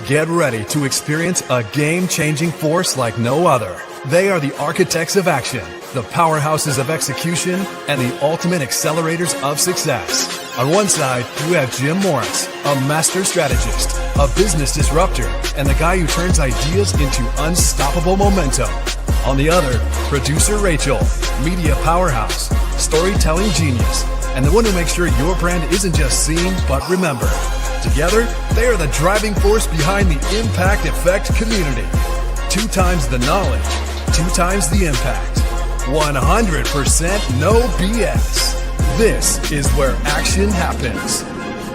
Get ready to experience a game-changing force like no other. They are the architects of action, the powerhouses of execution, and the ultimate accelerators of success. On one side, you have Jim Morris, a master strategist, a business disruptor, and the guy who turns ideas into unstoppable momentum. On the other, producer Rachel, media powerhouse, storytelling genius, and the one who makes sure your brand isn't just seen, but remembered. Together, they are the driving force behind the Impact Effect community. 2 times the knowledge, 2 times the impact. 100% no BS. This is where action happens.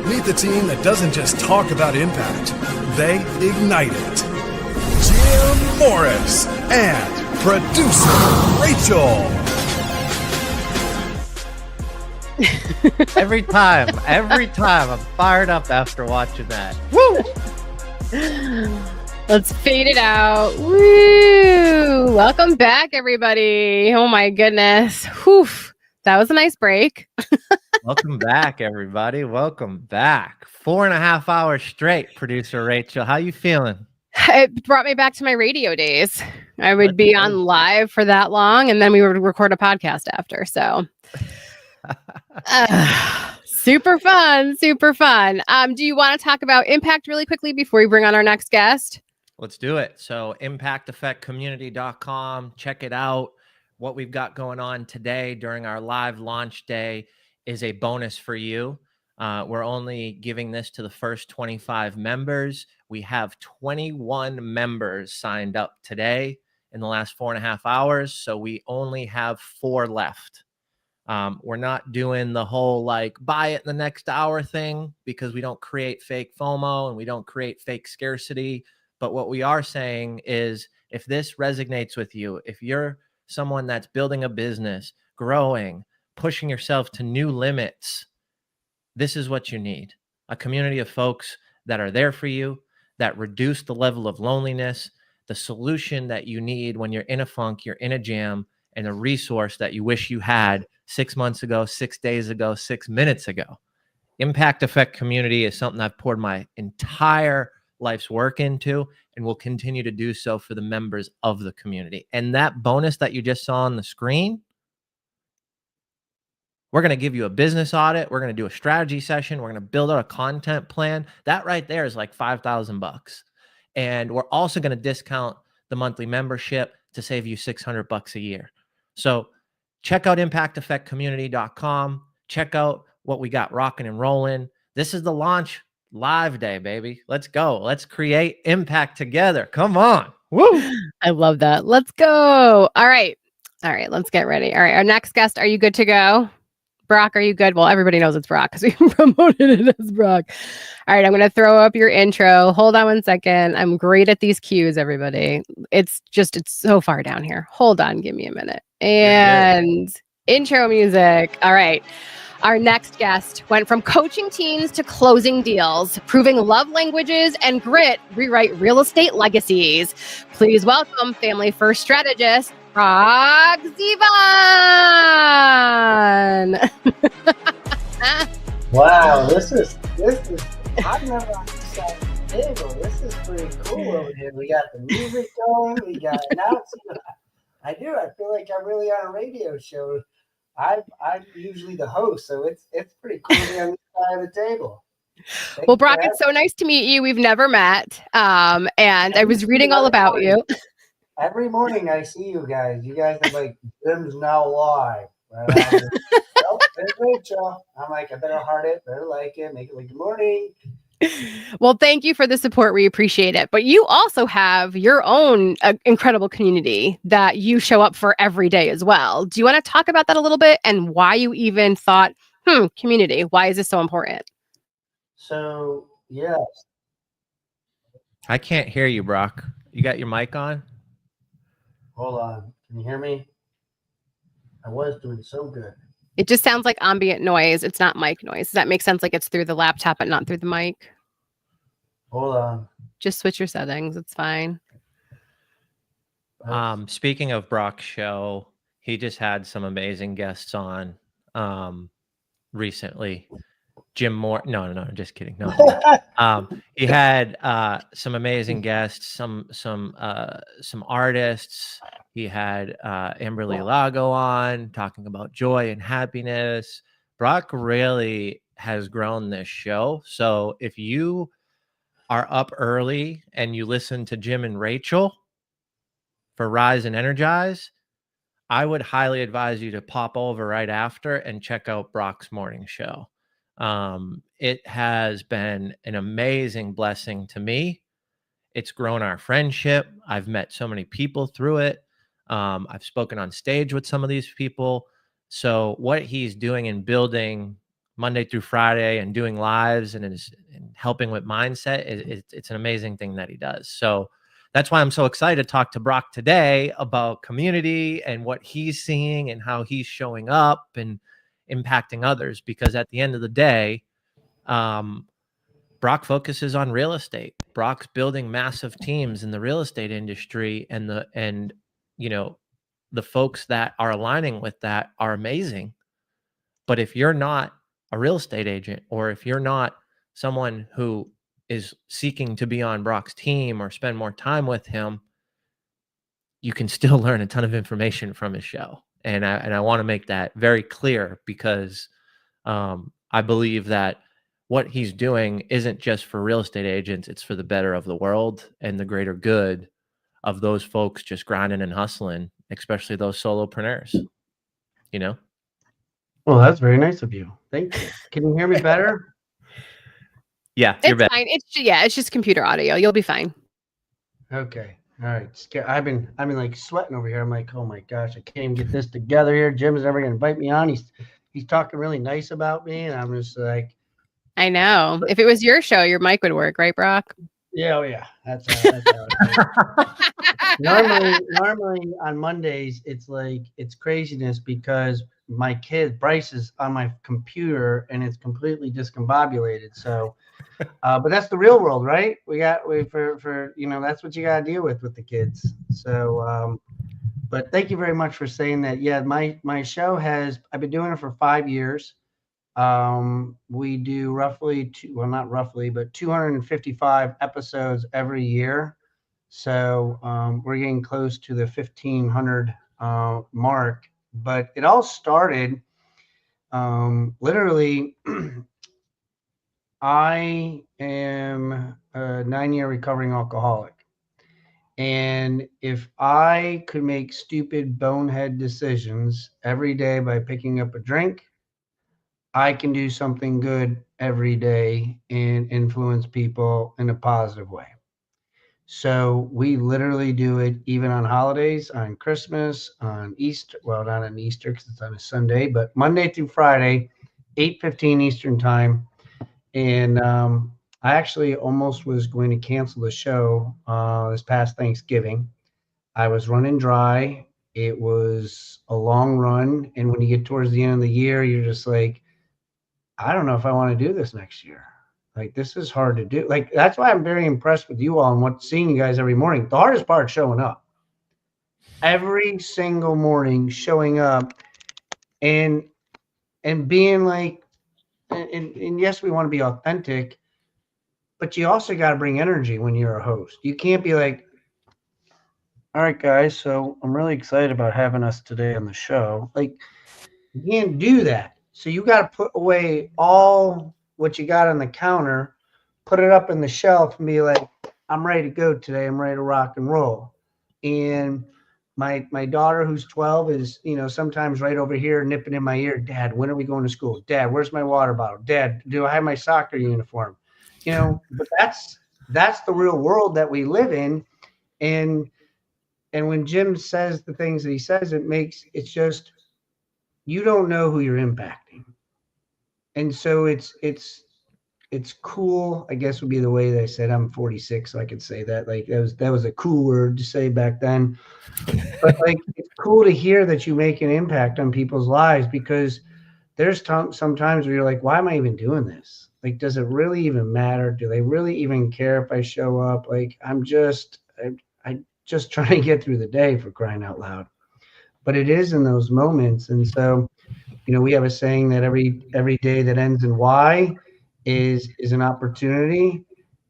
Meet the team that doesn't just talk about impact, they ignite it. Jim Morris and producer Rachel. Every time I'm fired up after watching that. Woo! Let's fade it out. Woo! Welcome back, everybody. Oh my goodness. Whew. That was a nice break. Welcome back, everybody. Welcome back. 4.5 hours straight, producer Rachel. How you feeling? It brought me back to my radio days. I would be on live for that long, and then we would record a podcast after. So super fun. Do you want to talk about impact really quickly before we bring on our next guest? Let's do it. So impacteffectcommunity.com. Check it out. What we've got going on today during our live launch day is a bonus for you. We're only giving this to the first 25 members. We have 21 members signed up today in the last 4.5 hours. So we only have 4 left. We're not doing the whole like buy it in the next hour thing because we don't create fake FOMO and we don't create fake scarcity. But what we are saying is if this resonates with you, if you're someone that's building a business, growing, pushing yourself to new limits, this is what you need. A community of folks that are there for you, that reduce the level of loneliness, the solution that you need when you're in a funk, you're in a jam, and a resource that you wish you had 6 months ago, 6 days ago, 6 minutes ago. Impact Effect community is something I've poured my entire life's work into and will continue to do so for the members of the community. And that bonus that you just saw on the screen, we're going to give you a business audit. We're going to do a strategy session. We're going to build out a content plan. That right there is like $5,000. And we're also going to discount the monthly membership to save you $600 a year. So check out impacteffectcommunity.com. Check out what we got rocking and rolling. This is the launch live day, baby. Let's go. Let's create impact together. Come on. Woo! I love that. Let's go. All right. Let's get ready. All right. Our next guest. Are you good to go? Brock, are you good? Well, everybody knows it's Brock because we promoted it as Brock. All right. I'm going to throw up your intro. Hold on one second. I'm great at these cues, everybody. It's so far down here. Hold on. Give me a minute. And intro music. All right. Our next guest went from coaching teams to closing deals, proving love languages and grit rewrite real estate legacies. Please welcome family first strategist, Brock Zevan. Wow, this is I've never on this side of the table. This is pretty cool over here. We got the music going, we got announcements. I feel like I'm really on a radio show. I'm usually the host, so it's pretty cool to be on this side of the table. Well, Brock, it's so nice to meet you. We've never met. And I was reading all about you. Every morning I see you guys. You guys are like, Jim's now live. Right? Oh, there's Rachel. I'm like, I better heart it, better like it, make it like good morning. Well, thank you for the support. We appreciate it. But you also have your own incredible community that you show up for every day as well. Do you want to talk about that a little bit and why you even thought, community, why is this so important? So, yes. I can't hear you, Brock. You got your mic on? Hold on. Can you hear me? I was doing so good. It just sounds like ambient noise. It's not mic noise. Does that make sense? Like it's through the laptop and not through the mic? Hold on. Just switch your settings. It's fine. Speaking of Brock's show, he just had some amazing guests on recently. Jim Moore. No, I'm just kidding. No, he had some amazing guests, some artists. He had Amberly Lago on talking about joy and happiness. Brock really has grown this show. So if you are up early and you listen to Jim and Rachel for Rise and Energize, I would highly advise you to pop over right after and check out Brock's morning show. It has been an amazing blessing to me. It's grown our friendship. I've met so many people through it. I've spoken on stage with some of these people. So what he's doing in building Monday through Friday and doing lives and helping with mindset, it's an amazing thing that he does. So that's why I'm so excited to talk to Brock today about community and what he's seeing and how he's showing up and impacting others. Because at the end of the day, Brock focuses on real estate. Brock's building massive teams in the real estate industry, and the folks that are aligning with that are amazing. But if you're not a real estate agent, or if you're not someone who is seeking to be on Brock's team or spend more time with him, you can still learn a ton of information from his show. And I want to make that very clear, because I believe that what he's doing isn't just for real estate agents. It's for the better of the world and the greater good of those folks just grinding and hustling, especially those solopreneurs, Well, that's very nice of you. Thank you. Can you hear me better? Yeah, it's fine. It's just computer audio. You'll be fine. Okay. All right. I've been like sweating over here. I'm like, oh my gosh, I can't even get this together here. Jim's never gonna invite me on. He's talking really nice about me, and I'm just like, I know. If it was your show, your mic would work, right, Brock? Yeah, oh yeah. That's how it normally on Mondays it's craziness because my kid Bryce is on my computer and it's completely discombobulated. So but that's the real world, right? For that's what you gotta deal with the kids. So but thank you very much for saying that. Yeah, my show I've been doing it for 5 years. We do roughly 255 episodes every year. So we're getting close to the 1,500 mark. But it all started literally. I am a 9-year recovering alcoholic. And if I could make stupid bonehead decisions every day by picking up a drink, I can do something good every day and influence people in a positive way. So we literally do it even on holidays, on Christmas, on Easter. Well, not on Easter because it's on a Sunday, but Monday through Friday, 8:15 Eastern time. And I actually almost was going to cancel the show this past Thanksgiving. I was running dry. It was a long run. And when you get towards the end of the year, you're just like, I don't know if I want to do this next year. Like, this is hard to do. Like, that's why I'm very impressed with you all and seeing you guys every morning. The hardest part is showing up. Every single morning, showing up and being like, and yes, we want to be authentic, but you also got to bring energy when you're a host. You can't be like, all right, guys, so I'm really excited about having us today on the show. Like, you can't do that. So you got to put away all what you got on the counter, put it up in the shelf and be like, I'm ready to go today. I'm ready to rock and roll. And my daughter, who's 12, is, sometimes right over here nipping in my ear. Dad, when are we going to school? Dad, where's my water bottle? Dad, do I have my soccer uniform? But that's the real world that we live in. And when Jim says the things that he says, it's just, you don't know who you're impacting. And so it's cool, I guess would be the way that I said. I'm 46, so I could say that. Like, that was a cool word to say back then. But like, it's cool to hear that you make an impact on people's lives, because there's sometimes where you're like, why am I even doing this? Like, does it really even matter? Do they really even care if I show up? Like, I just trying to get through the day, for crying out loud. But it is in those moments. And so, we have a saying that every day that ends in Y is an opportunity,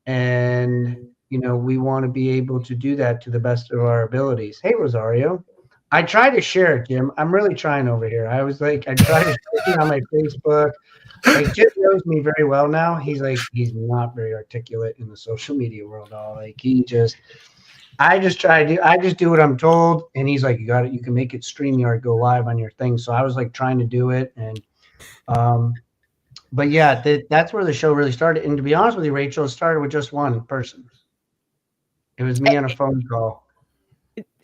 and we want to be able to do that to the best of our abilities. Hey, Rosario. I try to share it, Jim. I'm really trying over here. I was like, I try to share it on my Facebook. Like, Jim knows me very well now. He's not very articulate in the social media world at all. Like, I just do what I'm told. And he's like, you got it. You can make it StreamYard go live on your thing. So I was like trying to do it. And, but yeah, that's where the show really started. And to be honest with you, Rachel, it started with just one person. It was me on a phone call.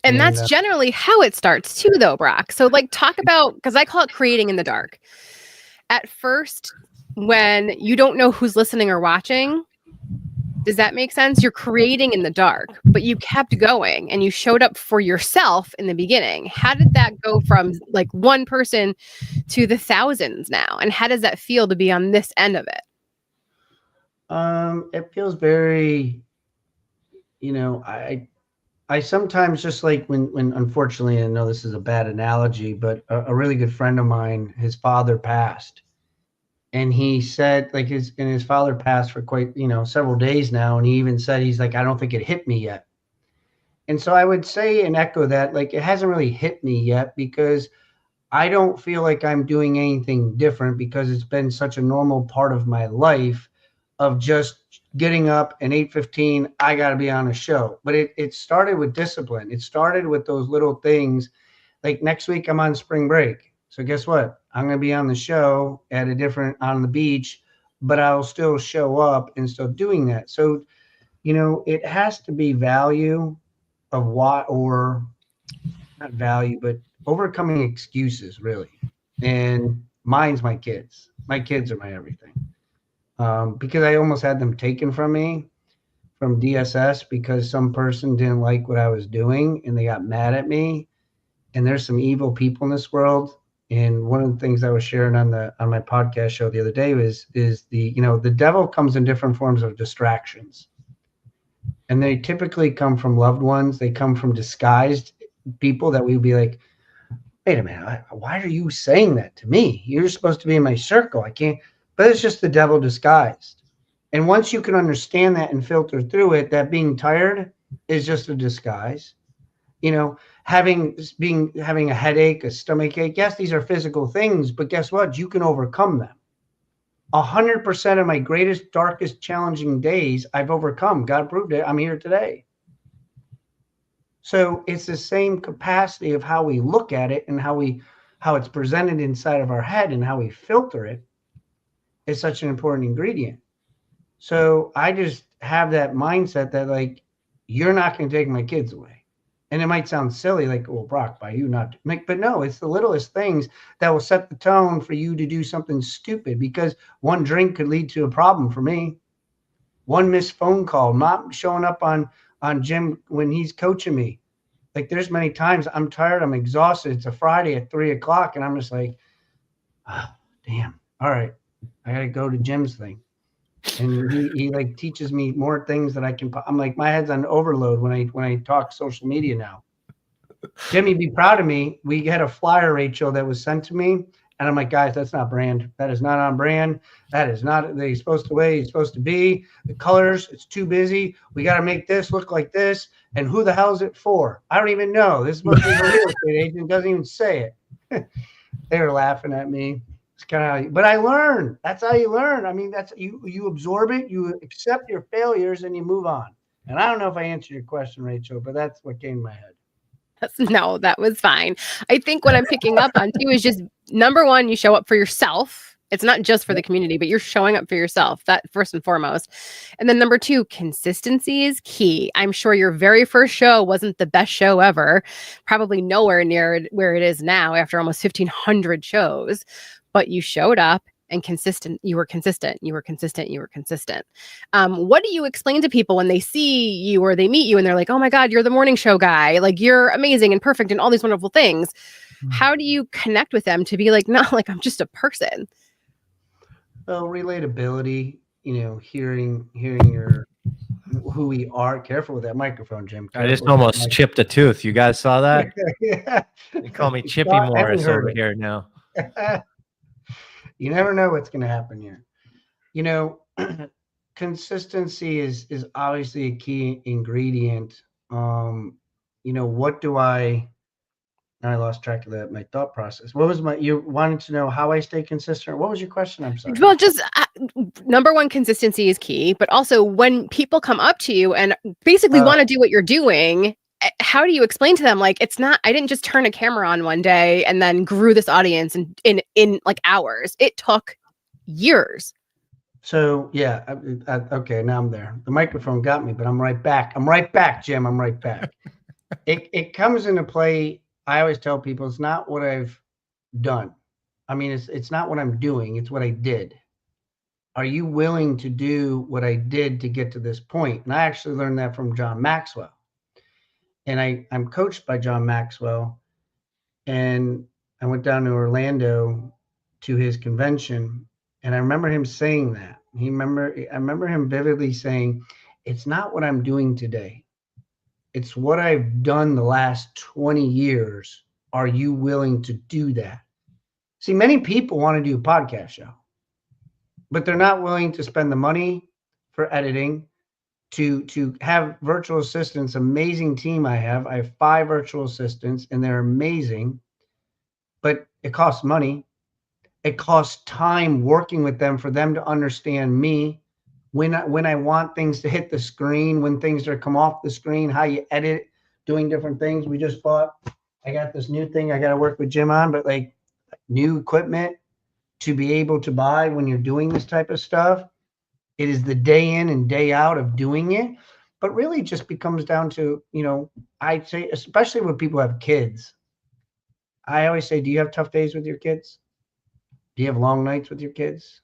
And that's generally how it starts too, though, Brock. So like talk about, because I call it creating in the dark. At first, when you don't know who's listening or watching, does that make sense? You're creating in the dark, but you kept going and you showed up for yourself in the beginning. How did that go from like one person to the thousands now? And how does that feel to be on this end of it? It feels very, I sometimes just like when unfortunately, I know this is a bad analogy, but a really good friend of mine, his father passed. And he said like his father passed for quite, several days now. And he even said, he's like, I don't think it hit me yet. And so I would say and echo that, like, it hasn't really hit me yet because I don't feel like I'm doing anything different because it's been such a normal part of my life of just getting up and 8:15, I got to be on a show. But it started with discipline. It started with those little things. Like next week, I'm on spring break. So guess what? I'm going to be on the show on the beach, but I'll still show up and still doing that. So, it has to be value of what, or not value, but overcoming excuses really. And mine's my kids. My kids are my everything. Because I almost had them taken from me from DSS because some person didn't like what I was doing and they got mad at me. And there's some evil people in this world. And one of the things I was sharing on my podcast show the other day is the devil comes in different forms of distractions. And they typically come from loved ones. They come from disguised people that we'd be like, wait a minute, why are you saying that to me? You're supposed to be in my circle. I can't. But it's just the devil disguised. And once you can understand that and filter through it, that being tired is just a disguise. Having a headache, a stomach ache. Yes, these are physical things, but guess what? You can overcome them. 100% of my greatest, darkest, challenging days, I've overcome. God proved it. I'm here today. So it's the same capacity of how we look at it and how it's presented inside of our head and how we filter it is such an important ingredient. So I just have that mindset that like, you're not going to take my kids away. And it might sound silly, like, well, Brock, by you not, but no, it's the littlest things that will set the tone for you to do something stupid, because one drink could lead to a problem for me. One missed phone call, not showing up on Jim when he's coaching me. Like there's many times I'm tired, I'm exhausted. It's a Friday at 3:00 and I'm just like, oh, damn. All right. I got to go to Jim's thing. And he like teaches me more things that I can. I'm like, my head's on overload when I talk social media now. Jimmy, be proud of me. We had a flyer, Rachel, that was sent to me. And I'm like, guys, that's not brand. That is not on brand. That is not the supposed to way it's supposed to be. The colors, it's too busy. We got to make this look like this. And who the hell is it for? I don't even know. This is supposed to be a real estate agent. Doesn't even say it. They were laughing at me. Kind of, but I learned. That's how you learn. I mean, that's you absorb it, you accept your failures, and you move on. And I don't know if I answered your question, Rachel, but that's what came to my head. No, that was fine. I think what I'm picking up on too is just number one, you show up for yourself. It's not just for the community, but you're showing up for yourself. That first and foremost. And then number two, consistency is key. I'm sure your very first show wasn't the best show ever, probably nowhere near where it is now after almost 1,500 shows. But you showed up and consistent. You were consistent. What do you explain to people when they see you or they meet you and they're like, oh my God, you're the morning show guy. Like you're amazing and perfect and all these wonderful things. How do you connect with them to be like, no, like I'm just a person? Well, relatability, hearing your who we are. Careful with that microphone, Jim. I just almost chipped a tooth. You guys saw that? Yeah. They call me Chippy Morris over here now. You never know what's going to happen here. consistency is obviously a key ingredient. What do I lost track of that, my thought process. What was you wanted to know how I stay consistent? What was your question? I'm sorry. Well, just number one, consistency is key. But also, when people come up to you and basically want to do what you're doing, how do you explain to them, like, it's not, I didn't just turn a camera on one day and then grew this audience in like hours. It took years. So yeah, okay, now I'm there. The microphone got me, but I'm right back. I'm right back, Jim. I'm right back. It comes into play. I always tell people it's not what I've done. I mean, it's not what I'm doing. It's what I did. Are you willing to do what I did to get to this point? And I actually learned that from John Maxwell. And I'm coached by John Maxwell. And I went down to Orlando to his convention. And I remember him saying that. I remember him vividly saying, it's not what I'm doing today. It's what I've done the last 20 years. Are you willing to do that? See, many people want to do a podcast show, but they're not willing to spend the money for editing, to have virtual assistants. Amazing team I have. I have 5 virtual assistants, and they're amazing, but it costs money. It costs time working with them for them to understand me. When I want things to hit the screen, when things are come off the screen, how you edit, doing different things. We just bought, I got this new thing I got to work with Jim on, but like new equipment to be able to buy when you're doing this type of stuff. It is the day in and day out of doing it, but really just becomes down to, I'd say, especially when people have kids. I always say, do you have tough days with your kids? Do you have long nights with your kids?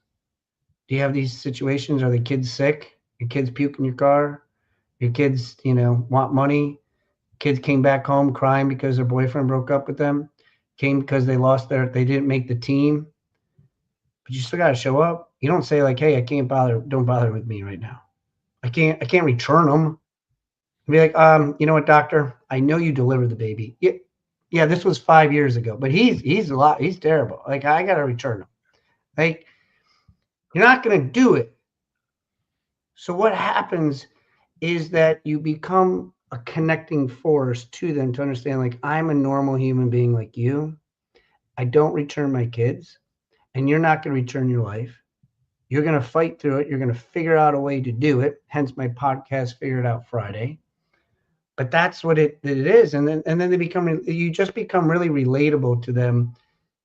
Do you have these situations? Are the kids sick? Your kids puke in your car? Your kids, want money? Kids came back home crying because their boyfriend broke up with them. Came because they didn't make the team. But you still got to show up. You don't say like, hey, don't bother with me right now. I can't return them. Be like, you know what, doctor? I know you delivered the baby. Yeah, this was 5 years ago, but he's terrible. Like, I got to return him. Like, you're not going to do it. So what happens is that you become a connecting force to them to understand, like, I'm a normal human being like you. I don't return my kids, and you're not going to return your life. You're going to fight through it. You're going to figure out a way to do it. Hence my podcast, Figure It Out Friday. But that's what it is. And then you just become really relatable to them,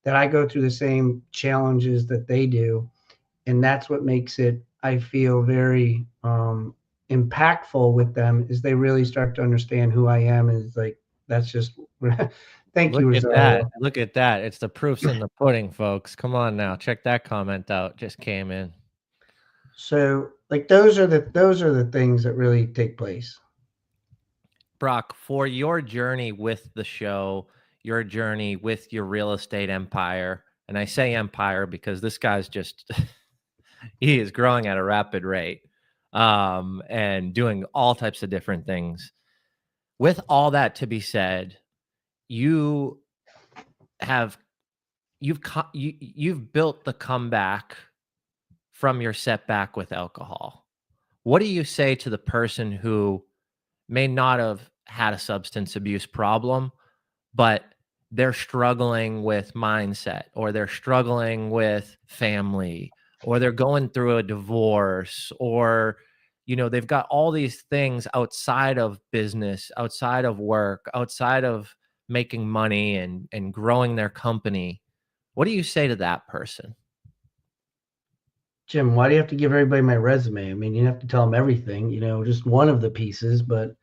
that I go through the same challenges that they do. And that's what makes it, I feel, very impactful with them, is they really start to understand who I am. And it's like, that's just, thank you, Rosario. Look at that. It's the proof's in the pudding, folks. Come on now. Check that comment out. Just came in. So like, those are the things that really take place. Brock, for your journey with the show, your journey with your real estate empire, and I say empire because this guy's just, he is growing at a rapid rate, and doing all types of different things. With all that to be said, you've built the comeback from your setback with alcohol. What do you say to the person who may not have had a substance abuse problem, but they're struggling with mindset, or they're struggling with family, or they're going through a divorce, or, they've got all these things outside of business, outside of work, outside of making money and growing their company? What do you say to that person? Jim, why do you have to give everybody my resume? I mean, you have to tell them everything, just one of the pieces. But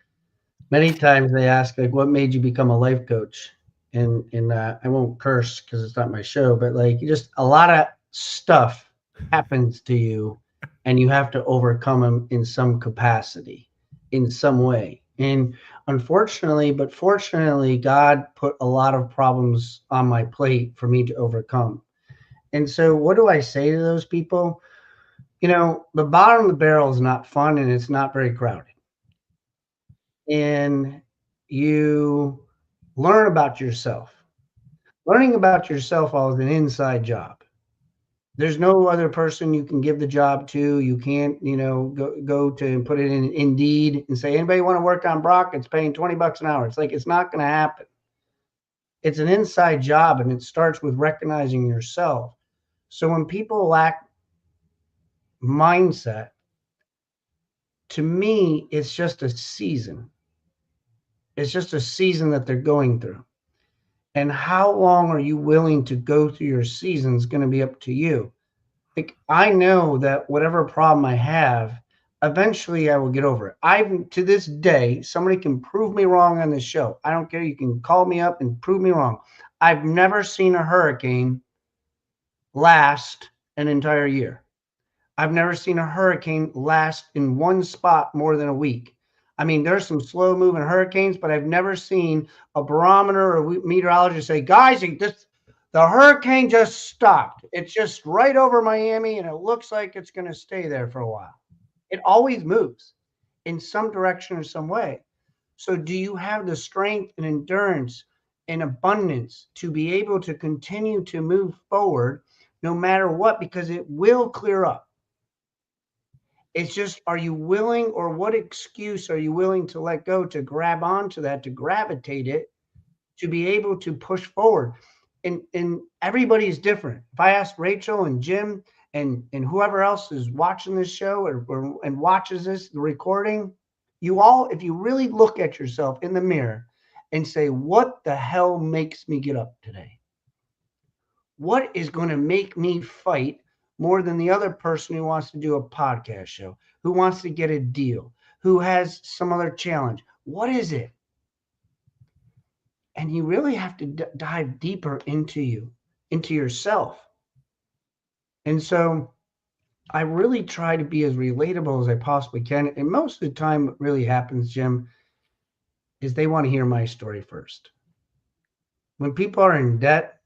many times they ask, like, what made you become a life coach? And I won't curse because it's not my show, but like, just a lot of stuff happens to you and you have to overcome them in some capacity, in some way. And unfortunately, but fortunately, God put a lot of problems on my plate for me to overcome. And so what do I say to those people? The bottom of the barrel is not fun, and it's not very crowded. And you learn about yourself. Learning about yourself is an inside job. There's no other person you can give the job to. You can't, go to and put it in Indeed and say, anybody want to work on Brock? It's paying $20 an hour. It's like, it's not going to happen. It's an inside job, and it starts with recognizing yourself. So when people lack mindset, to me, it's just a season. It's just a season that they're going through. And how long are you willing to go through your season is going to be up to you. Like, I know that whatever problem I have, eventually I will get over it. To this day, somebody can prove me wrong on this show. I don't care. You can call me up and prove me wrong. I've never seen a hurricane last an entire year. I've never seen a hurricane last in one spot more than a week. I mean, there's some slow moving hurricanes, but I've never seen a barometer or meteorologist say, guys, the hurricane just stopped. It's just right over Miami, and it looks like it's going to stay there for a while. It always moves in some direction or some way. So do you have the strength and endurance and abundance to be able to continue to move forward no matter what? Because it will clear up. It's just, are you willing, or what excuse are you willing to let go to grab onto that, to gravitate it, to be able to push forward? And everybody's different. If I ask Rachel and Jim and whoever else is watching this show and watches the recording, you all, if you really look at yourself in the mirror and say, what the hell makes me get up today? What is going to make me fight more than the other person who wants to do a podcast show, who wants to get a deal, who has some other challenge? What is it? And you really have to dive deeper into yourself. And so I really try to be as relatable as I possibly can. And most of the time, what really happens, Jim, is they want to hear my story first. When people are in debt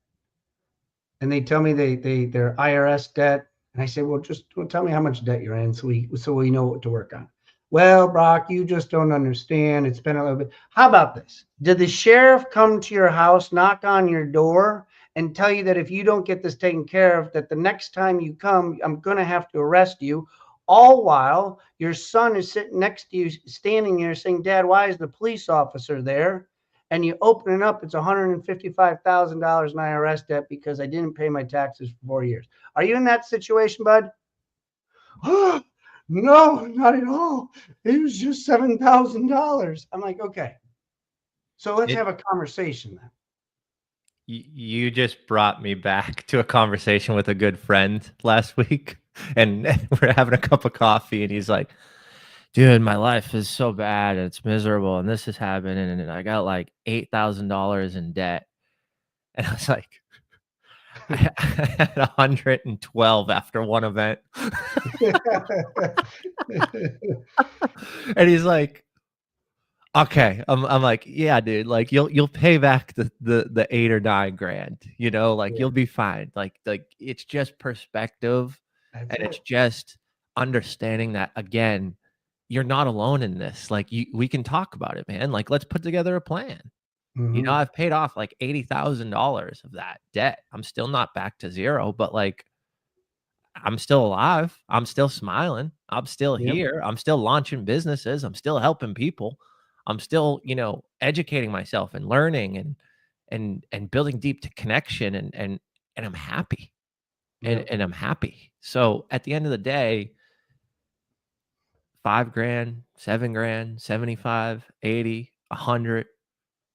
and they tell me they're IRS debt, and I say, well, tell me how much debt you're in so we know what to work on. Well, Brock, you just don't understand. It's been a little bit. How about this? Did the sheriff come to your house, knock on your door, and tell you that if you don't get this taken care of, that the next time you come, I'm going to have to arrest you? All while your son is sitting next to you, standing there saying, Dad, why is the police officer there? And you open it up, it's $155,000 in IRS debt because I didn't pay my taxes for 4 years. Are you in that situation, bud? No, not at all. It was just $7,000. I'm like, okay. So let's have a conversation then. You just brought me back to a conversation with a good friend last week, and we're having a cup of coffee, and he's like, dude, my life is so bad, and it's miserable, and this is happening, and I got like $8,000 in debt. And I was like, I had 112 after one event. And he's like, okay. I'm like, yeah, dude, like you'll pay back the 8 or 9 grand, like you'll be fine. Like it's just perspective. And it's just understanding that, again, you're not alone in this. Like we can talk about it, man. Like, let's put together a plan. Mm-hmm. I've paid off like $80,000 of that debt. I'm still not back to zero, but like, I'm still alive. I'm still smiling. I'm still here. I'm still launching businesses. I'm still helping people. I'm still, educating myself and learning and building deep connection and I'm happy. And I'm happy. So at the end of the day, 5 grand, 7 grand, 75, 80, 100,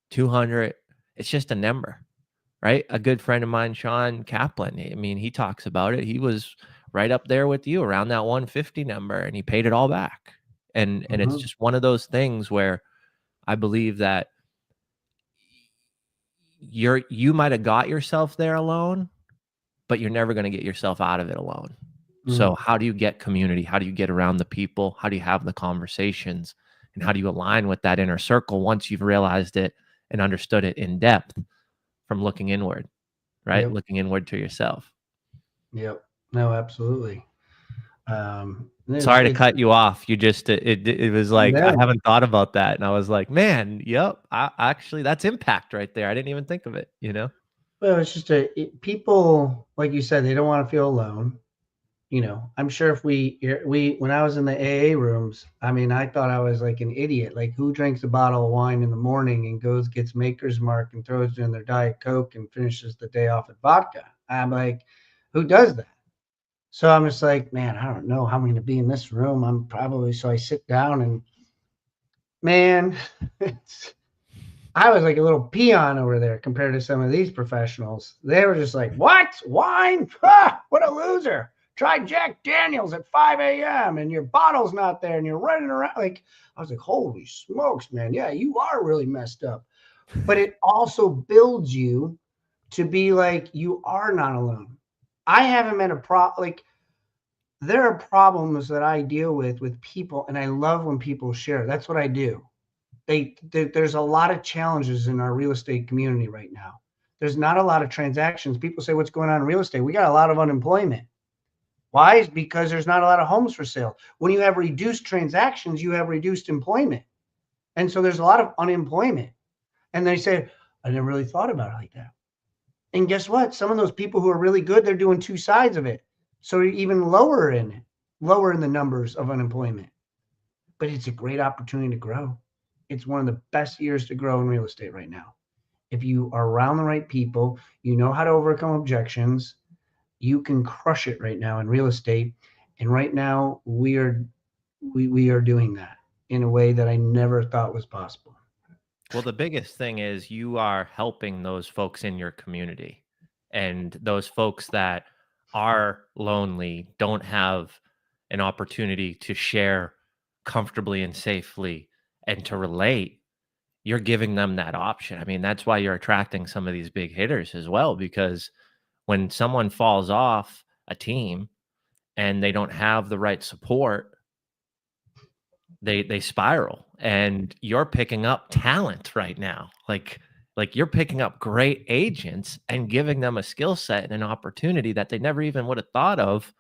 200, it's just a number, right? A good friend of mine, Sean Kaplan, I mean, he talks about it. He was right up there with you around that 150 number, and he paid it all back. And it's just one of those things where I believe that you might have got yourself there alone, but you're never going to get yourself out of it alone. So how do you get community? How do you get around the people? How do you have the conversations? And how do you align with that inner circle once you've realized it and understood it in depth from looking inward, right? Looking inward to yourself. Yep. No, absolutely. Sorry to cut you off. You just, it was like, I haven't thought about that. And I was like, man, yep. Actually, that's impact right there. I didn't even think of it, Well, it's just people, like you said, they don't want to feel alone. I'm sure if when I was in the AA rooms, I mean, I thought I was like an idiot. Like, who drinks a bottle of wine in the morning and gets Maker's Mark and throws it in their Diet Coke and finishes the day off with vodka? I'm like, who does that? So I'm just like, man, I don't know how I'm going to be in this room. So I sit down and, man, I was like a little peon over there compared to some of these professionals. They were just like, what? Wine? What a loser. Try Jack Daniels at 5 a.m. and your bottle's not there and you're running around. Like, I was like, holy smokes, man. Yeah, you are really messed up. But it also builds you to be like, you are not alone. I haven't met a problem. Like, there are problems that I deal with people, and I love when people share. That's what I do. There's a lot of challenges in our real estate community right now. There's not a lot of transactions. People say, what's going on in real estate? We got a lot of unemployment. Why? Is because there's not a lot of homes for sale. When you have reduced transactions, you have reduced employment. And so there's a lot of unemployment. And they say, I never really thought about it like that. And guess what? Some of those people who are really good, they're doing two sides of it. So you're even lower in the numbers of unemployment. But it's a great opportunity to grow. It's one of the best years to grow in real estate right now. If you are around the right people, you know how to overcome objections, you can crush it right now in real estate. And right now we are doing that in a way that I never thought was possible. Well, the biggest thing is you are helping those folks in your community, and those folks that are lonely, don't have an opportunity to share comfortably and safely and to relate. You're giving them that option. I mean, that's why you're attracting some of these big hitters as well, because when someone falls off a team and they don't have the right support, they spiral. And you're picking up talent right now. Like you're picking up great agents and giving them a skill set and an opportunity that they never even would have thought of,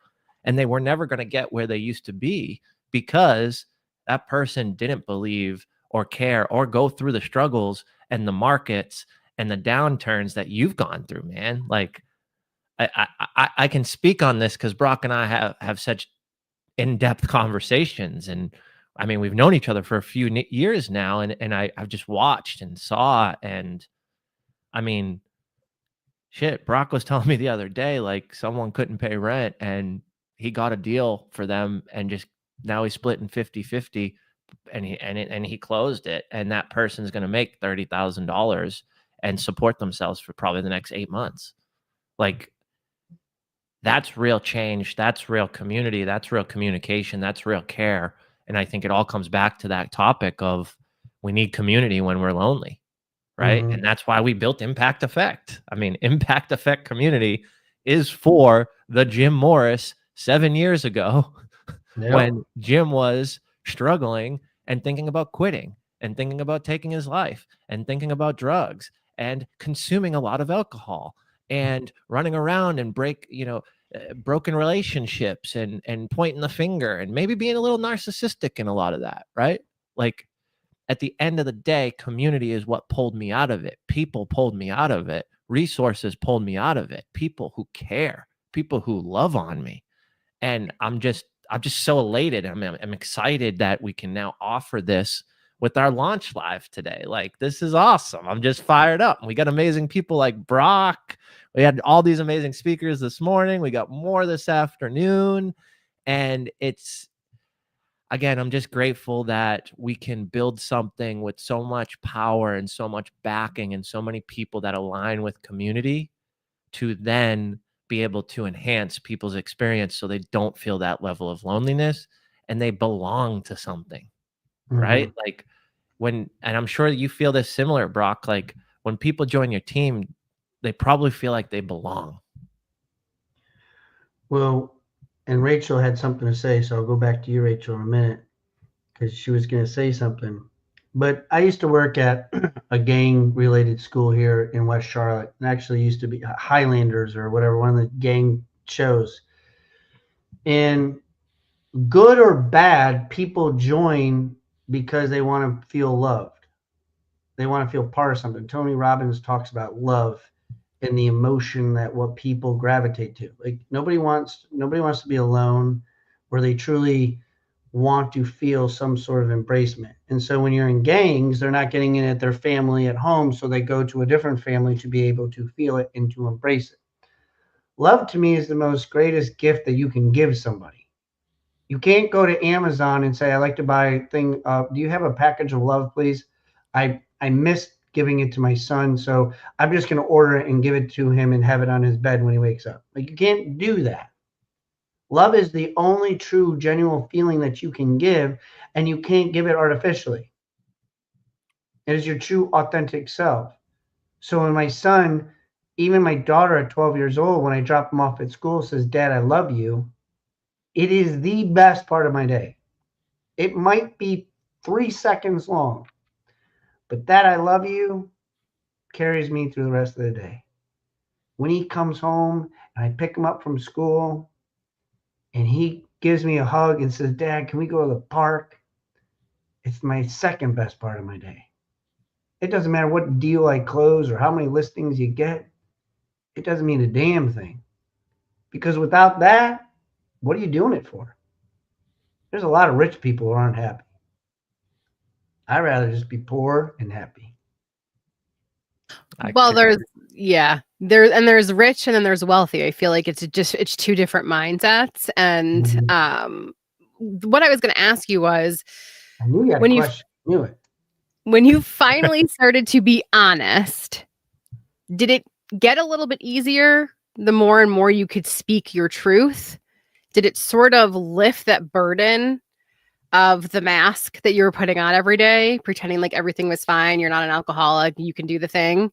and they were never going to get where they used to be because that person didn't believe or care or go through the struggles and the markets and the downturns that you've gone through, man. Like, I can speak on this because Brock and I have such in-depth conversations, and I mean, we've known each other for a few years now, and I've just watched and saw, and I mean, shit, Brock was telling me the other day, like, someone couldn't pay rent and he got a deal for them, and just now he's splitting 50-50, and he closed it, and that person's going to make $30,000 and support themselves for probably the next 8 months. Like, that's real change. That's real community. That's real communication. That's real care. And I think it all comes back to that topic of we need community when we're lonely, right? Mm-hmm. And that's why we built Impact Effect. I mean, Impact Effect community is for the Jim Morris 7 years ago when Jim was struggling and thinking about quitting and thinking about taking his life and thinking about drugs and consuming a lot of alcohol and running around and broken relationships and pointing the finger and maybe being a little narcissistic in a lot of that, right? Like, at the end of the day, community is what pulled me out of it. People pulled me out of it. Resources pulled me out of it. People who care, people who love on me. And I'm just so elated. I'm excited that we can now offer this with our launch live today. Like, this is awesome. I'm just fired up. We got amazing people like Brock. We had all these amazing speakers this morning. We got more this afternoon. And again, I'm just grateful that we can build something with so much power and so much backing and so many people that align with community to then be able to enhance people's experience so they don't feel that level of loneliness and they belong to something, right? Like, and I'm sure you feel this similar, Brock, like when people join your team, they probably feel like they belong. Well, and Rachel had something to say, so I'll go back to you, Rachel, in a minute, because she was going to say something. But I used to work at a gang-related school here in West Charlotte, and actually used to be Highlanders or whatever, one of the gang shows. And good or bad, people join because they want to feel loved. They want to feel part of something. Tony Robbins talks about love and the emotion that what people gravitate to. Like nobody wants to be alone, where they truly want to feel some sort of embracement. And so when you're in gangs, they're not getting it at their family at home, so they go to a different family to be able to feel it and to embrace it. Love to me is the most greatest gift that you can give somebody. You can't go to Amazon and say, "I like to buy a thing. Do you have a package of love, please? I missed giving it to my son, so I'm just going to order it and give it to him and have it on his bed when he wakes up." Like you can't do that. Love is the only true, genuine feeling that you can give, and you can't give it artificially. It is your true, authentic self. So when my son, even my daughter at 12 years old, when I drop him off at school, says, "Dad, I love you," it is the best part of my day. It might be 3 seconds long, but that "I love you" carries me through the rest of the day. When he comes home and I pick him up from school and he gives me a hug and says, "Dad, can we go to the park?" It's my second best part of my day. It doesn't matter what deal I close or how many listings you get. It doesn't mean a damn thing. Because without that, what are you doing it for? There's a lot of rich people who aren't happy. I'd rather just be poor and happy. Well, there's rich and then there's wealthy. I feel like it's two different mindsets. And what I was going to ask you was, I knew you had a question. I knew it. When you finally started to be honest, did it get a little bit easier the more and more you could speak your truth? Did it sort of lift that burden of the mask that you were putting on every day, pretending like everything was fine, you're not an alcoholic, you can do the thing?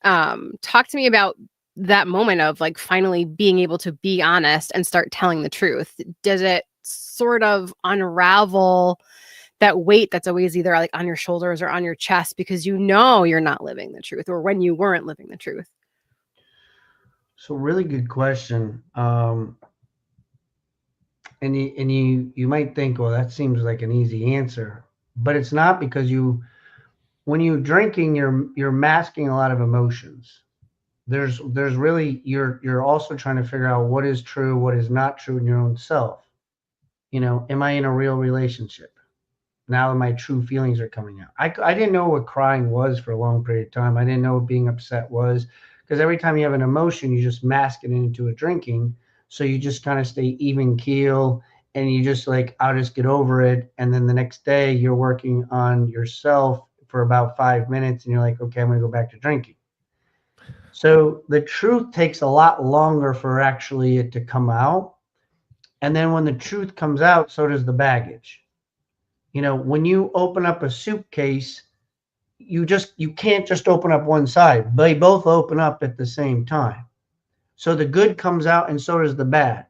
Talk to me about that moment of like finally being able to be honest and start telling the truth. Does it sort of unravel that weight that's always either like on your shoulders or on your chest because you know you're not living the truth, or when you weren't living the truth? So really good question. And you might think, well, that seems like an easy answer, but it's not, because when you're drinking, you're masking a lot of emotions. There's really, you're also trying to figure out what is true, what is not true in your own self. Am I in a real relationship? Now my true feelings are coming out. I didn't know what crying was for a long period of time. I didn't know what being upset was, because every time you have an emotion, you just mask it into a drinking. So you just kind of stay even keel, and you just like, I'll just get over it. And then the next day you're working on yourself for about 5 minutes and you're like, okay, I'm going to go back to drinking. So the truth takes a lot longer for actually it to come out. And then when the truth comes out, so does the baggage. When you open up a suitcase, you can't just open up one side. They both open up at the same time. So the good comes out and so does the bad.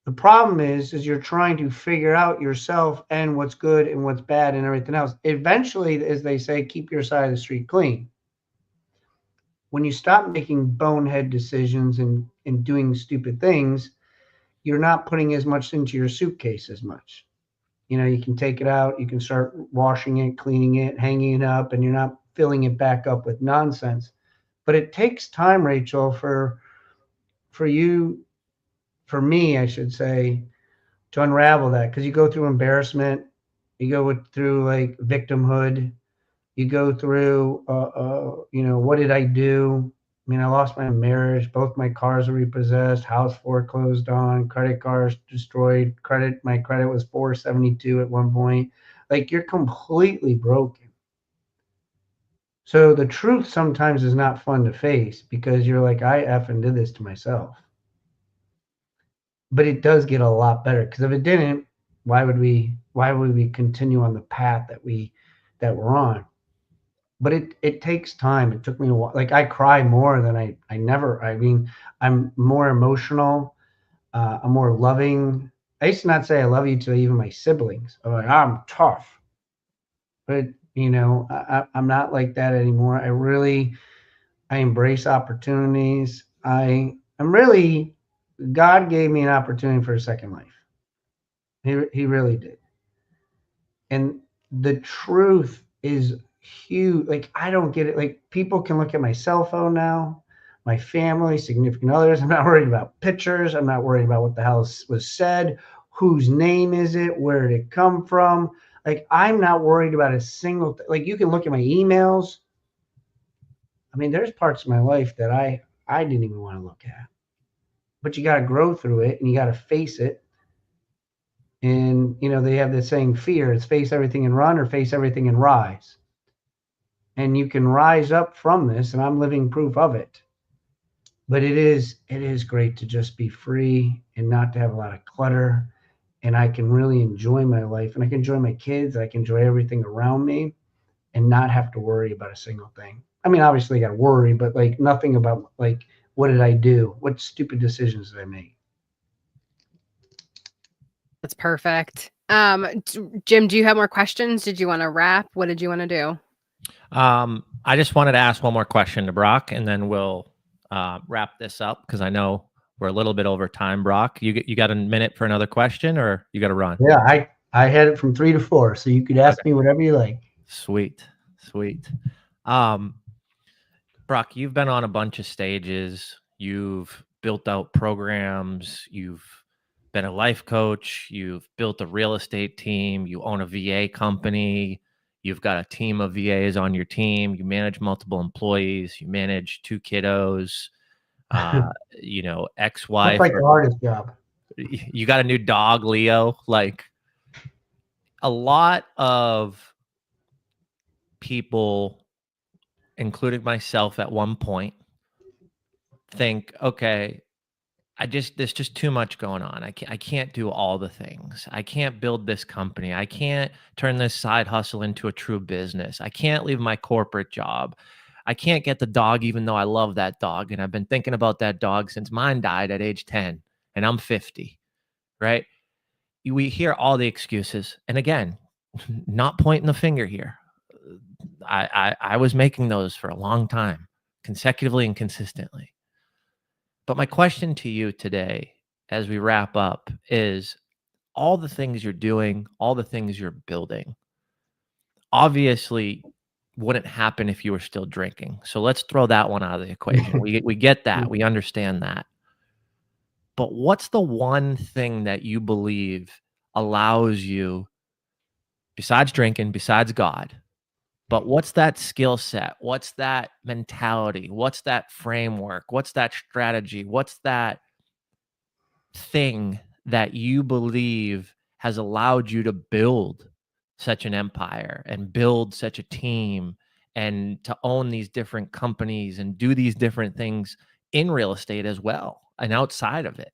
The problem is you're trying to figure out yourself and what's good and what's bad and everything else. Eventually, as they say, keep your side of the street clean. When you stop making bonehead decisions and doing stupid things, you're not putting as much into your suitcase as much. You can take it out, you can start washing it, cleaning it, hanging it up, and you're not filling it back up with nonsense. But it takes time, Rachel, for me, I should say, to unravel that, because you go through embarrassment, you go through like victimhood, you go through, what did I do? I mean, I lost my marriage. Both my cars were repossessed, house foreclosed on, credit cards destroyed. My credit was 472 at one point. Like, you're completely broken. So the truth sometimes is not fun to face, because you're like, I effing did this to myself. But it does get a lot better, because if it didn't, why would we continue on the path that we're on? But it takes time. It took me a while. Like, I cry more than I'm more emotional. I'm more loving. I used to not say I love you to even my siblings. I'm like, I'm tough. But, I'm not like that anymore. I embrace opportunities. God gave me an opportunity for a second life. He really did. And the truth is huge. Like, I don't get it. Like, people can look at my cell phone now, my family, significant others. I'm not worried about pictures. I'm not worried about what the hell was said, whose name is it, where did it come from. Like, I'm not worried about a single thing. Like, you can look at my emails. I mean, there's parts of my life that I didn't even want to look at. But you got to grow through it and you got to face it. And, you know, they have this saying, fear, it's face everything and run or face everything and rise. And you can rise up from this, and I'm living proof of it. But it is great to just be free and not to have a lot of clutter. And I can really enjoy my life, and I can enjoy my kids. I can enjoy everything around me and not have to worry about a single thing. I mean, obviously I got to worry, but like nothing about like, what did I do? What stupid decisions did I make? That's perfect. Jim, do you have more questions? Did you want to wrap? What did you want to do? I just wanted to ask one more question to Brock, and then we'll wrap this up because I know we're a little bit over time. Brock, you got a minute for another question, or you got to run? Yeah, I had it from 3 to 4, so you could ask me whatever you like. Sweet. Brock, you've been on a bunch of stages. You've built out programs. You've been a life coach. You've built a real estate team. You own a VA company. You've got a team of VAs on your team. You manage multiple employees. You manage 2 kiddos. You know, ex-wife. That's like the hardest job. You got a new dog, Leo. Like, a lot of people, including myself at one point, think, okay, there's just too much going on. I can't do all the things. I can't build this company. I can't turn this side hustle into a true business. I can't leave my corporate job. I can't get the dog, even though I love that dog. And I've been thinking about that dog since mine died at age 10 and I'm 50, right? We hear all the excuses. And again, not pointing the finger here. I was making those for a long time, consecutively and consistently. But my question to you today, as we wrap up, is all the things you're doing, all the things you're building, obviously wouldn't happen if you were still drinking. So let's throw that one out of the equation. We get that. We understand that. But what's the one thing that you believe allows you, besides drinking, besides God, but what's that skill set? What's that mentality? What's that framework? What's that strategy? What's that thing that you believe has allowed you to build such an empire and build such a team and to own these different companies and do these different things in real estate as well and outside of it?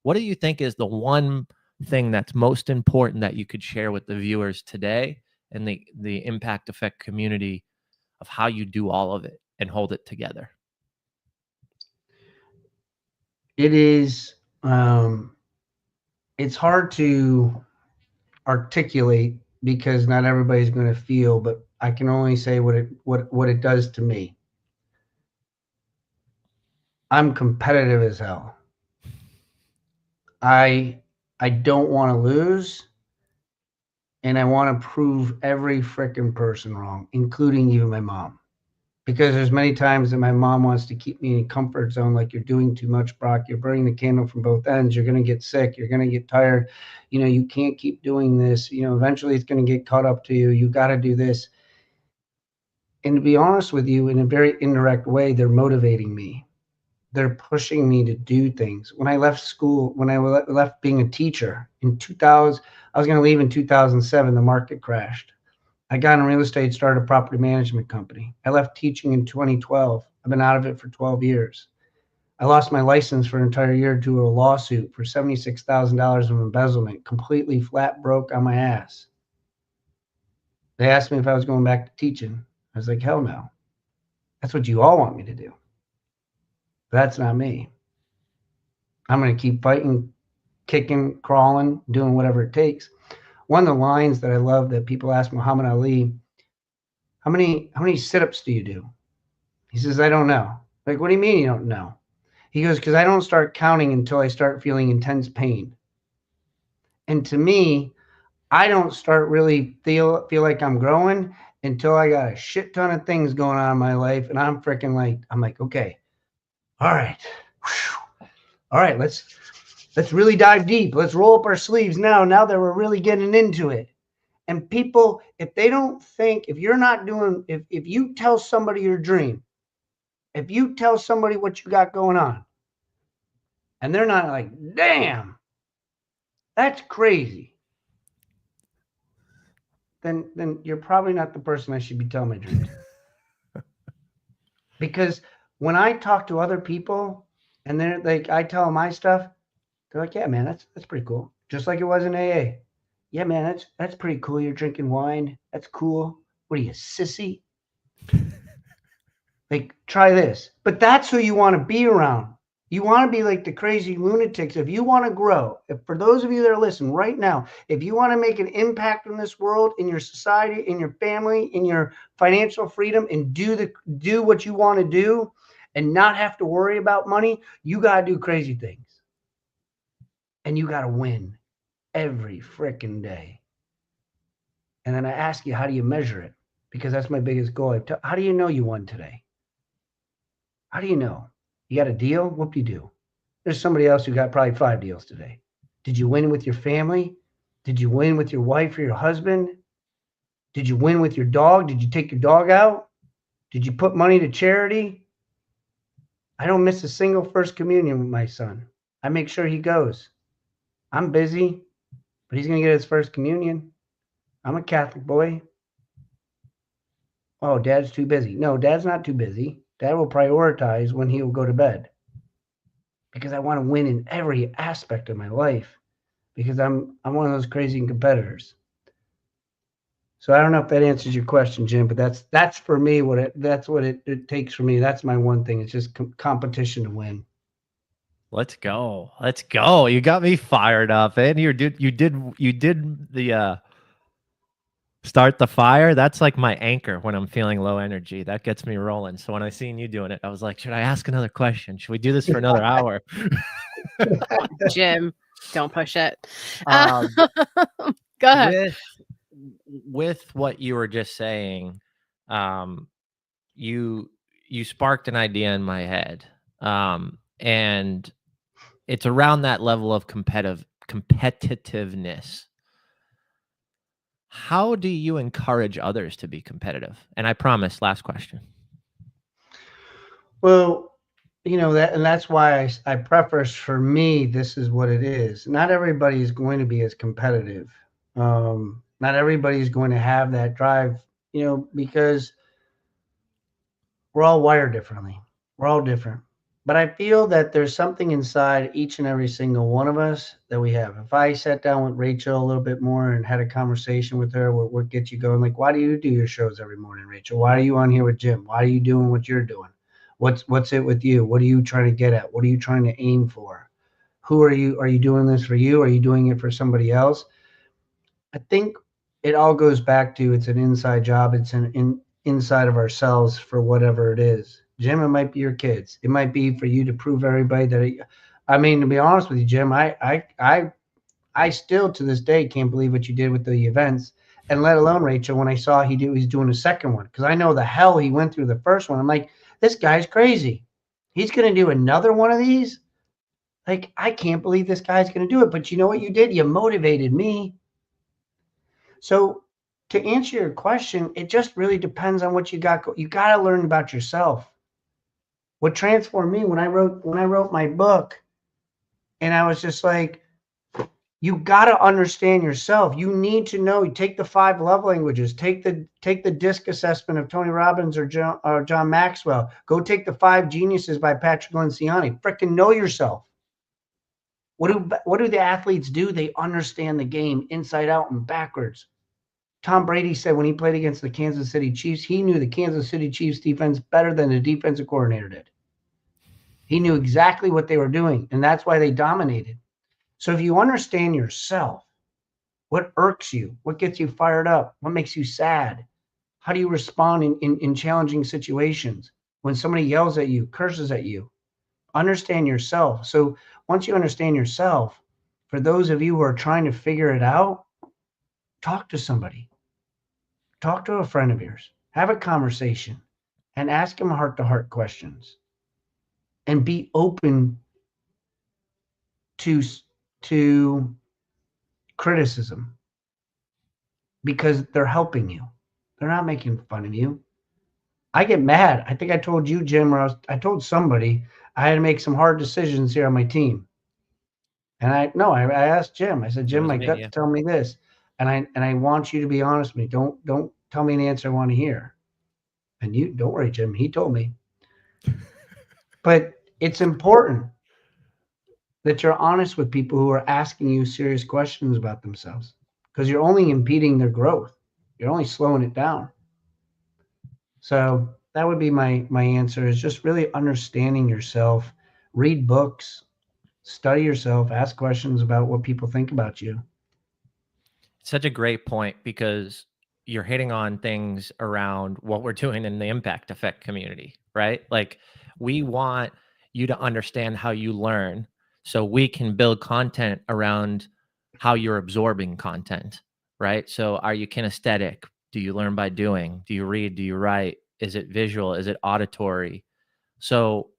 What do you think is the one thing that's most important that you could share with the viewers today and the impact effect community of how you do all of it and hold it together? It is, it's hard to articulate because not everybody's going to feel, but I can only say what it does to me. I'm competitive as hell. I don't want to lose. And I want to prove every frickin' person wrong, including even my mom. Because there's many times that my mom wants to keep me in a comfort zone, like, you're doing too much, Brock. You're burning the candle from both ends. You're going to get sick. You're going to get tired. You know, you can't keep doing this. You know, eventually it's going to get caught up to you. You got to do this. And to be honest with you, in a very indirect way, they're motivating me. They're pushing me to do things. When I left school, when I left being a teacher in 2000, I was going to leave in 2007. The market crashed. I got in real estate, started a property management company. I left teaching in 2012. I've been out of it for 12 years. I lost my license for an entire year due to a lawsuit for $76,000 of embezzlement, completely flat broke on my ass. They asked me if I was going back to teaching. I was like, hell no. That's what you all want me to do. But that's not me. I'm going to keep fighting, kicking, crawling, doing whatever it takes. One of the lines that I love that people ask Muhammad Ali, how many sit-ups do you do? He says, I don't know. Like, what do you mean you don't know? He goes, because I don't start counting until I start feeling intense pain. And to me, I don't start really feel like I'm growing until I got a shit ton of things going on in my life. And I'm freaking like, okay, all right. Whew. All right, let's really dive deep. Let's roll up our sleeves now that we're really getting into it. And people, if they don't think, if you're not doing, if you tell somebody your dream, if you tell somebody what you got going on, and they're not like, damn, that's crazy, then you're probably not the person I should be telling my dreams. Because when I talk to other people and they're like, I tell them my stuff, they're like, yeah, man, that's pretty cool. Just like it was in AA. Yeah, man, that's pretty cool. You're drinking wine. That's cool. What are you, sissy? Like, try this. But that's who you want to be around. You want to be like the crazy lunatics. If you want to grow, if for those of you that are listening right now, if you want to make an impact in this world, in your society, in your family, in your financial freedom, and do what you want to do and not have to worry about money, you got to do crazy things. And you got to win every freaking day. And then I ask you, how do you measure it? Because that's my biggest goal. How do you know you won today? How do you know? You got a deal? Whoop-de-doo. There's somebody else who got probably 5 deals today. Did you win with your family? Did you win with your wife or your husband? Did you win with your dog? Did you take your dog out? Did you put money to charity? I don't miss a single first communion with my son. I make sure he goes. I'm busy, but he's going to get his first communion. I'm a Catholic boy. Oh, Dad's too busy. No, Dad's not too busy. Dad will prioritize when he will go to bed. Because I want to win in every aspect of my life. Because I'm one of those crazy competitors. So I don't know if that answers your question, Jim, but that's for me what it takes for me. That's my one thing. It's just competition to win. Let's go. Let's go. You got me fired up. And you did the start the fire. That's like my anchor when I'm feeling low energy. That gets me rolling. So when I seen you doing it, I was like, should I ask another question? Should we do this for another hour? Jim, don't push it. Um, Go ahead. With what you were just saying, you sparked an idea in my head. And it's around that level of competitiveness. How do you encourage others to be competitive? And I promise, last question. Well, that's why I preface, for me, this is what it is. Not everybody is going to be as competitive. Not everybody is going to have that drive, because we're all wired differently. We're all different. But I feel that there's something inside each and every single one of us that we have. If I sat down with Rachel a little bit more and had a conversation with her, what gets you going? Like, why do you do your shows every morning, Rachel? Why are you on here with Jim? Why are you doing what you're doing? What's it with you? What are you trying to get at? What are you trying to aim for? Who are you? Are you doing this for you? Are you doing it for somebody else? I think it all goes back to, it's an inside job. It's inside of ourselves for whatever it is. Jim, it might be your kids. It might be for you to prove everybody that. To be honest with you, Jim, I still to this day can't believe what you did with the events, and let alone Rachel. When I saw he's doing a second one, because I know the hell he went through the first one. I'm like, this guy's crazy. He's going to do another one of these. Like, I can't believe this guy's going to do it. But you know what you did? You motivated me. So to answer your question, it just really depends on what you got. You got to learn about yourself. What transformed me when I wrote my book, and I was just like, you got to understand yourself. You need to know. You take the 5 love languages. Take the DISC assessment of Tony Robbins or John Maxwell. Go take the 5 Geniuses by Patrick Lenciani. Freaking know yourself. What do the athletes do? They understand the game inside out and backwards. Tom Brady said when he played against the Kansas City Chiefs, he knew the Kansas City Chiefs defense better than the defensive coordinator did. He knew exactly what they were doing, and that's why they dominated. So if you understand yourself, what irks you, what gets you fired up, what makes you sad, how do you respond in challenging situations when somebody yells at you, curses at you? Understand yourself. So once you understand yourself, for those of you who are trying to figure it out, talk to somebody. talk to a friend of yours, have a conversation, and ask them heart-to-heart questions, and be open to criticism, because they're helping you. They're not making fun of you. I get mad. I think I told you, Jim, or I told somebody I had to make some hard decisions here on my team. And I asked Jim. I said, That Jim, was my me, gut yeah. tell me this, and I want you to be honest with me. Don't tell me an answer I want to hear. And you don't worry, Jim. He told me. But it's important that you're honest with people who are asking you serious questions about themselves, because you're only impeding their growth. You're only slowing it down. So that would be my answer, is just really understanding yourself. Read books, study yourself, ask questions about what people think about you. Such a great point, because you're hitting on things around what we're doing in the impact effect community, right? Like, we want you to understand how you learn so we can build content around how you're absorbing content, right? So are you kinesthetic? Do you learn by doing? Do you read? Do you write? Is it visual? Is it auditory? So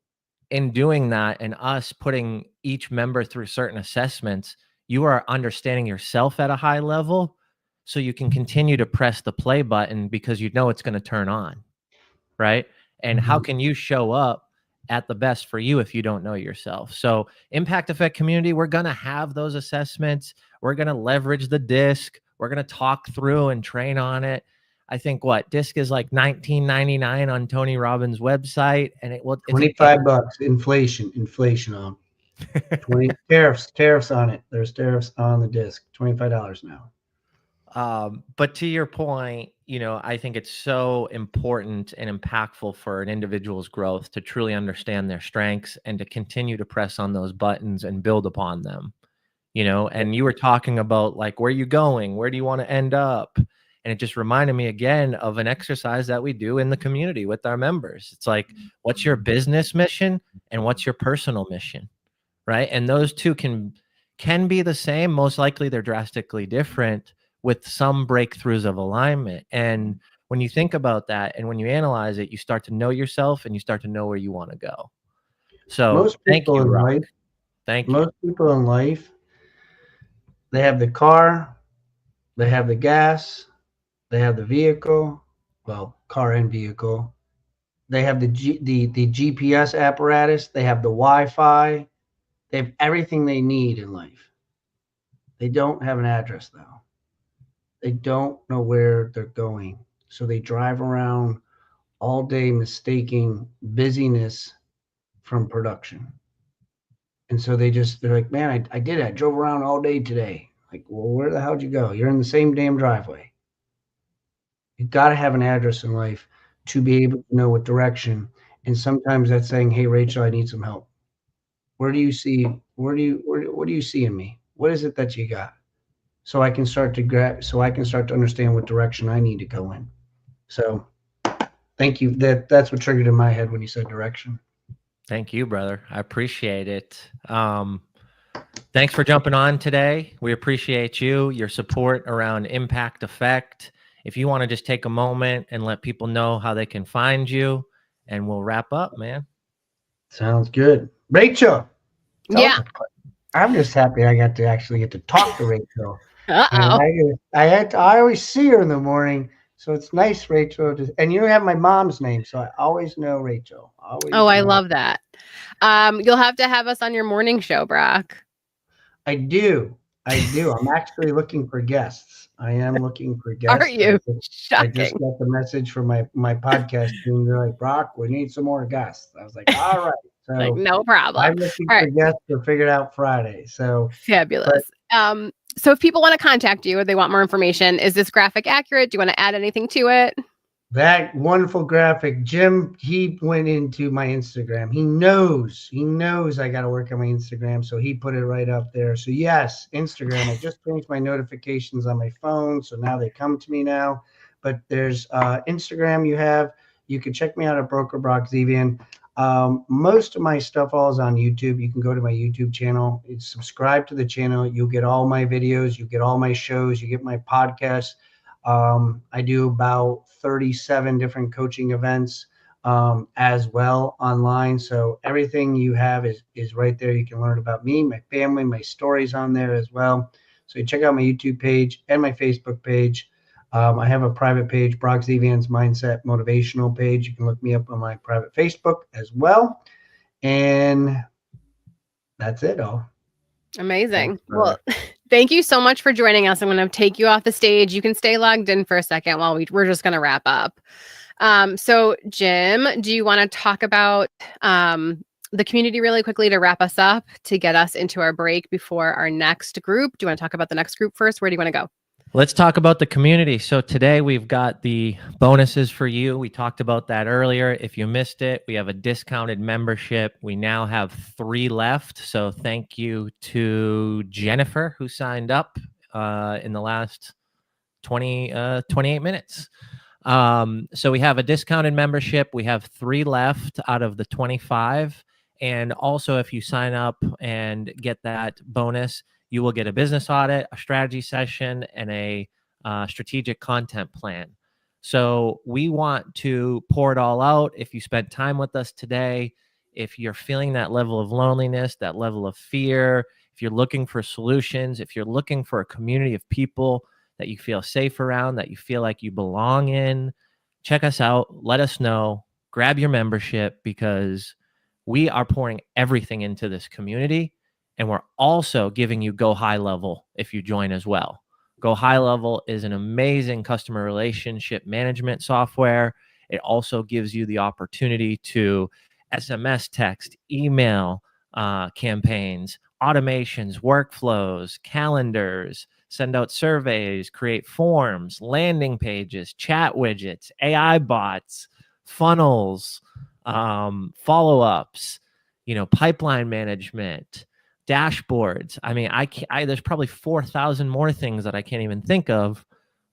in doing that and us putting each member through certain assessments, you are understanding yourself at a high level, so you can continue to press the play button because you know it's going to turn on, right? And how can you show up at the best for you if you don't know yourself? So impact effect community, we're going to have those assessments. We're going to leverage the disc. We're going to talk through and train on it. I think disc is like $19.99 on Tony Robbins' website, and it's $25 inflation on 20 tariffs on it. There's tariffs on the disc. $25 now. But to your point, I think it's so important and impactful for an individual's growth to truly understand their strengths and to continue to press on those buttons and build upon them, and you were talking about like, where are you going? Where do you want to end up? And it just reminded me again of an exercise that we do in the community with our members. It's like, what's your business mission and what's your personal mission, right? And those two can be the same. Most likely they're drastically different, with some breakthroughs of alignment. And when you think about that and when you analyze it, you start to know yourself and you start to know where you want to go. So thank you, Rock. Thank you. Most people in life, they have the car, they have the gas, they have the vehicle, well, car and vehicle. They have the GPS apparatus, they have the Wi-Fi, they have everything they need in life. They don't have an address though. They don't know where they're going. So they drive around all day mistaking busyness from production. And so they're like, man, I did it. I drove around all day today. Like, well, where the hell did you go? You're in the same damn driveway. You've got to have an address in life to be able to know what direction. And sometimes that's saying, hey, Rachel, I need some help. What do you see in me? What is it that you got? So I can start to understand what direction I need to go in. So thank you. That's what triggered in my head when you said direction. Thank you, brother. I appreciate it. Thanks for jumping on today. We appreciate your support around Impact Effect. If you want to just take a moment and let people know how they can find you, and we'll wrap up, man. Sounds good. Rachel. Yeah. I'm just happy I got to talk to Rachel. Uh-oh. I always see her in the morning, so it's nice, Rachel. And you have my mom's name, so I always know Rachel. I love that. You'll have to have us on your morning show, Brock. I do. I'm actually looking for guests. I am looking for guests. Are you? I just got the message from my podcast team. They're like, Brock, we need some more guests. I was like, all right. So like, no problem. I'm looking for guests to figure it out Friday. So fabulous. So if people want to contact you or they want more information, is this graphic accurate? Do you want to add anything to it? That wonderful graphic, Jim, he went into my Instagram. He knows I got to work on my Instagram. So he put it right up there. So yes, Instagram, I just changed my notifications on my phone. So now they come to me now, but there's Instagram you can check me out at Broker Brock Zevan. Most of my stuff all is on YouTube. You can go to my YouTube channel, subscribe to the channel. You'll get all my videos. You get all my shows. You get my podcasts. I do about 37 different coaching events as well online. So everything you have is right there. You can learn about me, my family, my stories on there as well. So you check out my YouTube page and my Facebook page. I have a private page, Brock Zevan's Mindset Motivational page. You can look me up on my private Facebook as well. And that's it all. Amazing. Well, thank you so much for joining us. I'm going to take you off the stage. You can stay logged in for a second while we're just going to wrap up. So Jim, do you want to talk about the community really quickly to wrap us up, to get us into our break before our next group? Do you want to talk about the next group first? Where do you want to go? Let's talk about the community. So today we've got the bonuses for you. We talked about that earlier. If you missed it, we have a discounted membership. We now have 3 left. So thank you to Jennifer, who signed up in the last 28 minutes. So we have a discounted membership. We have 3 left out of the 25. And also, if you sign up and get that bonus, you will get a business audit, a strategy session, and a strategic content plan. So we want to pour it all out. If you spent time with us today, if you're feeling that level of loneliness, that level of fear, if you're looking for solutions, if you're looking for a community of people that you feel safe around, that you feel like you belong in, check us out. Let us know. Grab your membership, because we are pouring everything into this community. And we're also giving you Go High Level if you join as well. Go High Level is an amazing customer relationship management software. It also gives you the opportunity to SMS, text, email campaigns, automations, workflows, calendars, send out surveys, create forms, landing pages, chat widgets, AI bots, funnels, follow-ups, pipeline management, dashboards. I mean, there's probably 4,000 more things that I can't even think of,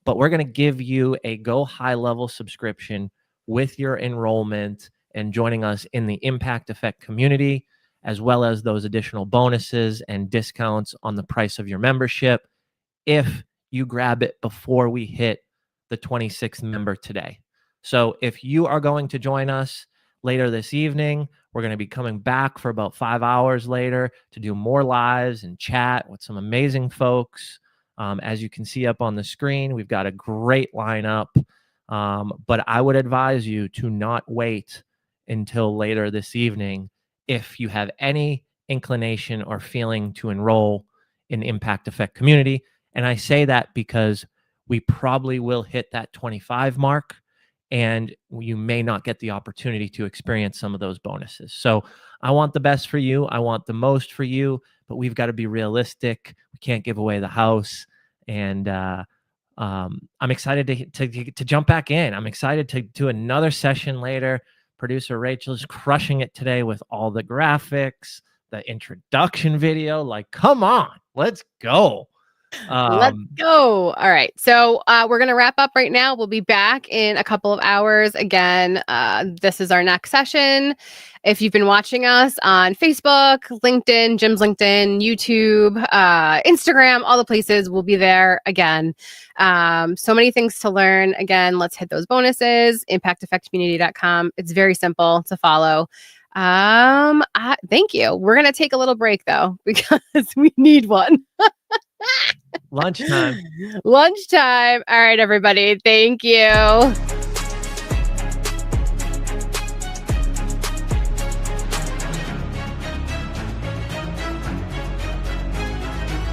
but we're going to give you a Go High Level subscription with your enrollment and joining us in the Impact Effect community, as well as those additional bonuses and discounts on the price of your membership if you grab it before we hit the 26th member today. So if you are going to join us later this evening, we're going to be coming back for about 5 hours later to do more lives and chat with some amazing folks. As you can see up on the screen, we've got a great lineup, but I would advise you to not wait until later this evening if you have any inclination or feeling to enroll in Impact Effect community. And I say that because we probably will hit that 25 mark, and you may not get the opportunity to experience some of those bonuses. So I want the best for you. I want the most for you, but we've got to be realistic. We can't give away the house. And I'm excited to jump back in. I'm excited to do another session later. Producer Rachel is crushing it today with all the graphics, the introduction video. Like, come on, let's go. Let's go. All right. So we're going to wrap up right now. We'll be back in a couple of hours. Again, this is our next session. If you've been watching us on Facebook, LinkedIn, Jim's LinkedIn, YouTube, Instagram, all the places, we'll be there again. So many things to learn. Again, let's hit those bonuses, impacteffectcommunity.com. It's very simple to follow. Thank you. We're going to take a little break though, because we need one. Lunchtime. Lunchtime. All right, everybody. Thank you.